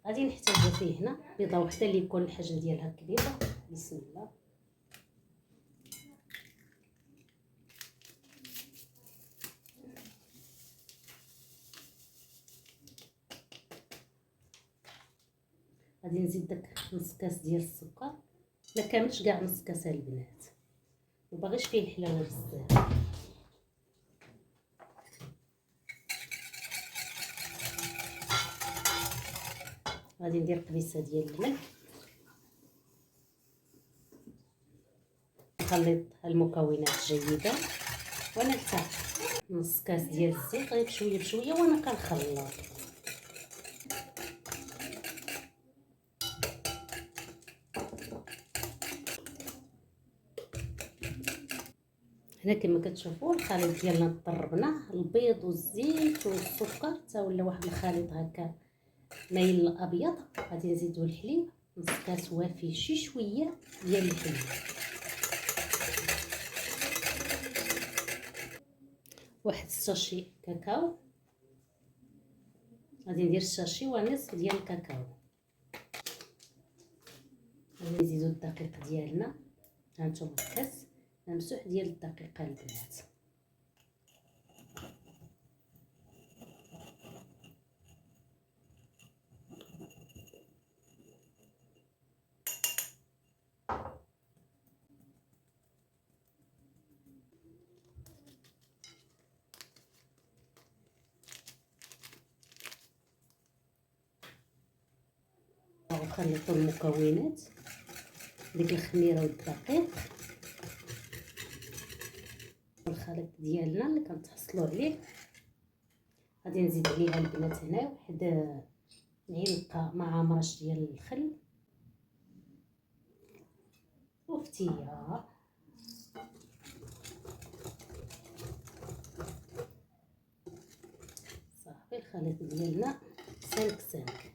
غادي نحتاجو فيه هنا بيضه وحده اللي يكون الحجم ديالها كبيره. بسم الله. غادي نزيد داك نص كاس ديال السكر، ما كاملش كاع نص كاس البنات، وباغيش فيه الحلاوه بزاف. غادي ندير قبيصه ديال الملح، نخلط المكونات جيدا ونلتقي. نص كاس ديال الزيت غير بشويه بشويه وانا كنخلط. هنا كما كتشوفوا الخليط ديالنا طربناه، البيض والزيت والسكر حتى ولا واحد الخليط هكا مايل للابيض. غادي نزيدو الحليب، نص كاس وافي شي شويه ديال الحليب، واحد الساشي كاكاو. غادي ندير الساشي ونصف ديال الكاكاو. غادي نزيدو الدقيق ديالنا، هانتوما كاس ممسوح ديال الدقيقه البنات. وخلطوا المكونات، ديك الخميره والدقيق والخليط ديالنا اللي كنتحصلوا عليه. غادي نزيد عليها البنات هنا واحد معلقه مع مرش ديال الخل وفتيه. صافي الخليط ديالنا سانك.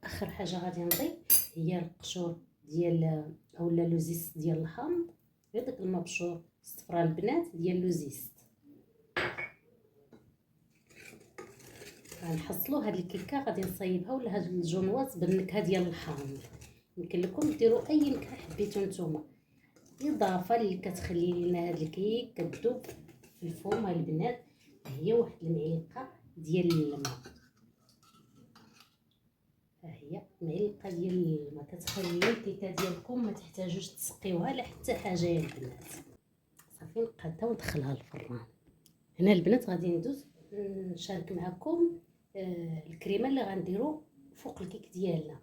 اخر حاجه غادي نضيف هي القشور ديال اولا لوزيس ديال الحامض، غير داك المبشور الصفراء البنات ديال لوزيس. غنحصلوا هاد الكيكه غادي نصايبها ولا هاد الجونواز بالنكهه ديال الحامض. يمكن لكم ديروا اي نكهه حبيتو نتوما، اضافه اللي كتخلي لنا هاد الكيك كتذوب في الفم البنات هي واحد المعلقه ديال الماء. ها هي معلقه ديال الماء كتخلي الكيكه ديالكم ما تحتاجوش تسقيوها لا حتى حاجه يا البنات. صافي نقادها وندخلها للفران. هنا البنات غادي ندوز نشارك معكم الكريمه اللي غنديرو فوق الكيك ديالنا.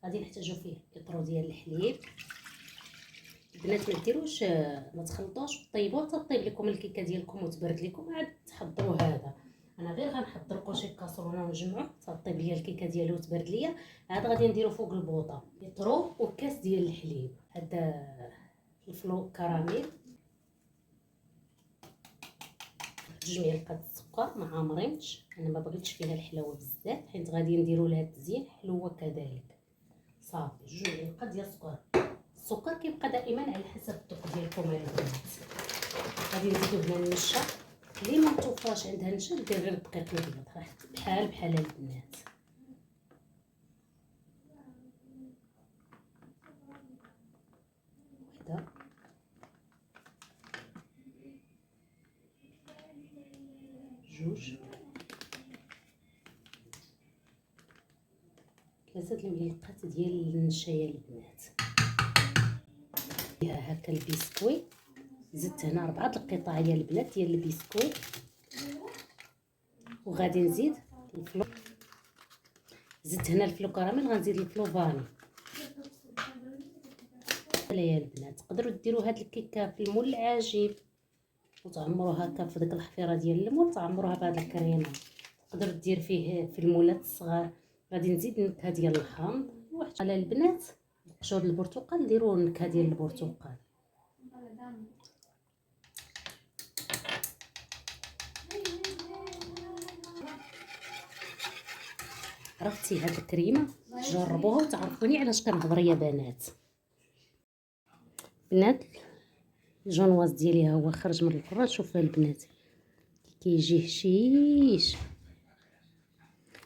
غادي نحتاجو فيه لتر ديال الحليب. البنات ما ديروش ما تخلطوش وطيبوه حتى طيب لكم الكيكه ديالكم وتبرد لكم عاد تحضروا هذا. انا غير غنحضر لكم شي كاسرونه ونجمعو حتى طيب ليا الكيكه ديالي وتبرد ليا. عاد غادي نديرو فوق البوطه لتر وكاس ديال الحليب. هذا الفلو كراميل، جوج معلقات السكر ما عامرينش، انا ما بغيتش فيها الحلاوه بزاف حيت غادي نديرو لها التزيين حلوه كذلك. صافي جوج معلقات ديال السكر. السكر كيبقى دائما على حسب الذوق ديالكم البنات. غادي نزيدو هنا النشا، اللي ما توفاش عندها نشا دير غير الدقيق الابيض راه بحال البنات. وحده جوج 3 المعلقات ديال النشا يا البنات. هكا البسكويت زدت هنا 4 القطع يا البنات ديال البسكويت. وغادي نزيد الفلو، زدت هنا الفلو كراميل، غنزيد الفلو فاني. يا البنات تقدروا ديروا هاد الكيكه في المول العجيب وتعمروها هكا في ديك الحفيره ديال المول، تعمروها بهاد الكريمه. تقدر دير فيه في المولات الصغار. غادي نزيد النكهه ديال الحامض واحد على البنات قشور البرتقال، ديروا النكهه ديال البرتقال. عرفتي هاد الكريمه جربوها وتعرفوني علاش كنهضر يا بنات. بنات الجونواز ديالي ها هو خرج من الفران. شوفوا البنات كيجي هشيش.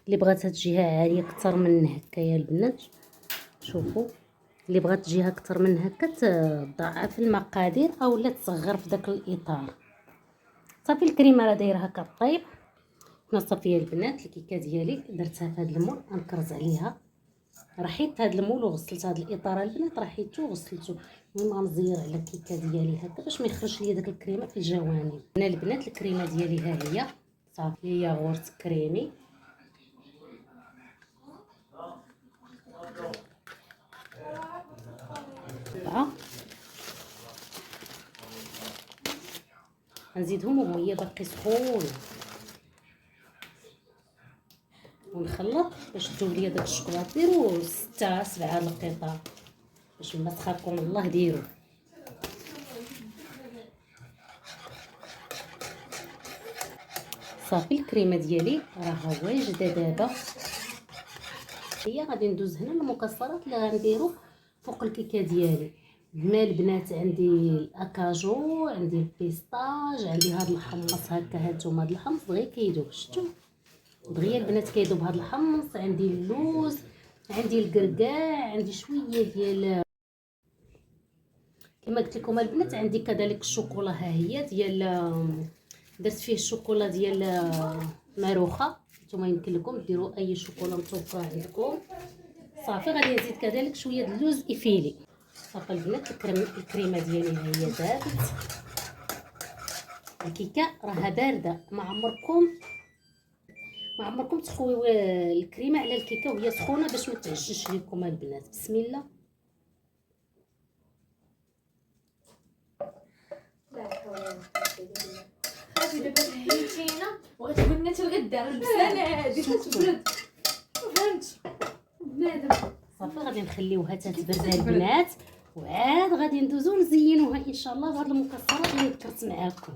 اللي بغات تجيها عاليه اكثر من هكا يا البنات، شوفوا اللي بغات تجيها اكثر من هكا تضاعف المقادير اولا تصغر في داك الاطار. صافي الكريمه راه دايره هكا طيب. هنا صافي يا البنات الكيكه ديالي درتها في هذا المول، غنكرز عليها. راه حيت هذا المول وغسلت هذا الاطار البنات، راه حيتو وغسلتو. المهم غنزير على الكيكه ديالي هكا باش ما يخرجش ليا داك الكريمه في الجوانب. هنا البنات الكريمه ديالي ها هي صافي، ياغورت كريمي. غنزيدهم وهي باقي سخونه ونخلط باش تذوب ليا داك الشوكولاط. ديروا 6 7 القطع باش ما تخافوا من الله ديروا. صافي الكريمه ديالي راه واجده دابا. هي غادي ندوز هنا المكسرات اللي غنديروا فوق الكيكه ديالي. هنا البنات عندي الاكاجو، عندي البيستاج، عندي هذا الحمص هكا. هانتوما هذا الحمص دغيا كيذوب، شفتوا دغيا البنات كيذوب هذا الحمص. عندي اللوز، عندي الكركاع، عندي شويه ديال كما قلت لكم البنات. عندي كذلك الشوكولا ها هي ديال درت فيه الشوكولا ديال ماروخه. نتوما يمكن لكم ديروا اي شوكولا متوفره عندكم. صافي غادي نزيد كذلك شويه د اللوز افيلي. صافي البنات الكريمه ديالي ها هي دابت. الكيكه راها بارده، ما عمركم تخويو الكريمه على الكيكه وهي سخونه باش ما تعجنش لكم البنات. بسم الله. وغتقول لنا الغدا البسانه هادي تتبرد فهمت بنادم. صافي غادي نخليوها تتبرد البنات، وعاد غادي ندوزو نزينوها ان شاء الله بهاد المكسرات اللي ذكرت معاكم.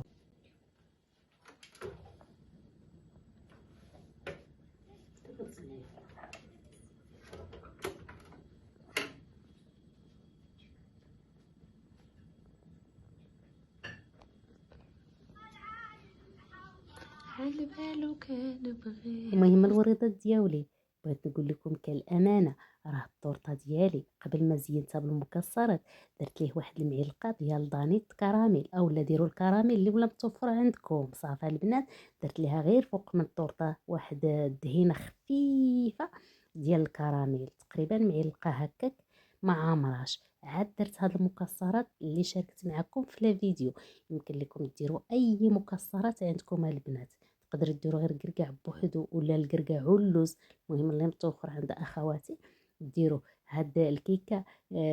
المهم الوريضات ديالي بغيت نقول لكم كالامانه، راه الطورطه ديالي قبل ما زينتها بالمكسرات درت ليه واحد المعلقه ديال دانيت كراميل، اولا ديروا الكراميل اللي ولا متوفر عندكم. صافي البنات درت ليها غير فوق من الطورطه واحد الدهينه خفيفه ديال الكراميل، تقريبا معلقه هكاك ما عامراش. عاد درت هاد المكسرات اللي شاركت معكم في الفيديو. يمكن لكم ديروا اي مكسرات عندكم البنات، تقدروا ديروا غير الكركاع بوحدو ولا الكركاع واللوز. المهم اللي متوفر عند اخواتي ديروا هاد الكيكه.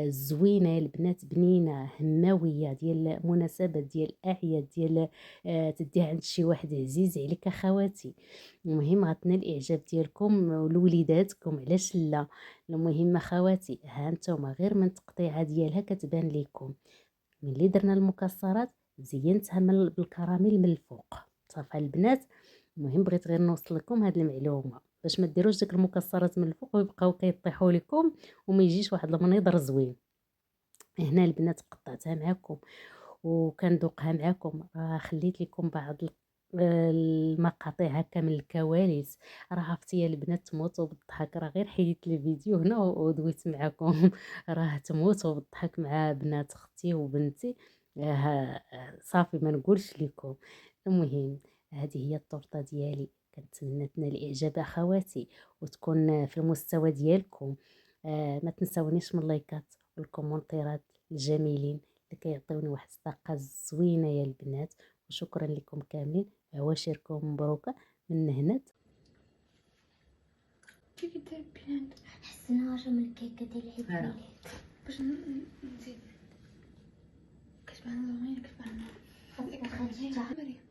زوينه البنات، بنينه هماويه ديال مناسبات ديال اعياد ديال تديها عند شي واحد عزيز عليك اخواتي. المهم غتنال الاعجاب ديالكم ولوليداتكم، علاش لا. المهم اخواتي ها نتوما غير من التقطيعه ديالها كتبان لكم. ملي درنا المكسرات زينتها بالكراميل من الفوق. صافي البنات المهم بغيت غير نوصل لكم هذه المعلومه باش ما ديروش ديك المكسرات من الفوق ويبقاو كيطيحوا لكم وما يجيش واحد المنظر زوين. هنا البنات قطعتها معكم وكندوقها معكم. خليت لكم بعض المقاطع هكا من الكواليس. راه عرفتي يا البنات تموتوا بالضحك، راه غير حيدت الفيديو هنا ودويت معكم. راه تموتوا بالضحك مع بنات اختي وبنتي. صافي ما نقولش لكم. المهم هذه هي الطورطه ديالي، كنتمنى تنال الاعجاب اخواتي وتكون في المستوى ديالكم. ما تنساونيش من اللايكات والكومنتيرات الجميلين اللي كيعطيوني واحد الطاقه زوينه يا البنات. وشكرا لكم كاملين، عواشركم مبروكه من هنات. كيف داير بلان حسنا راه من الكيكه ديال عيد الميلاد باش نزيد كتبان زوين كتبان خاصك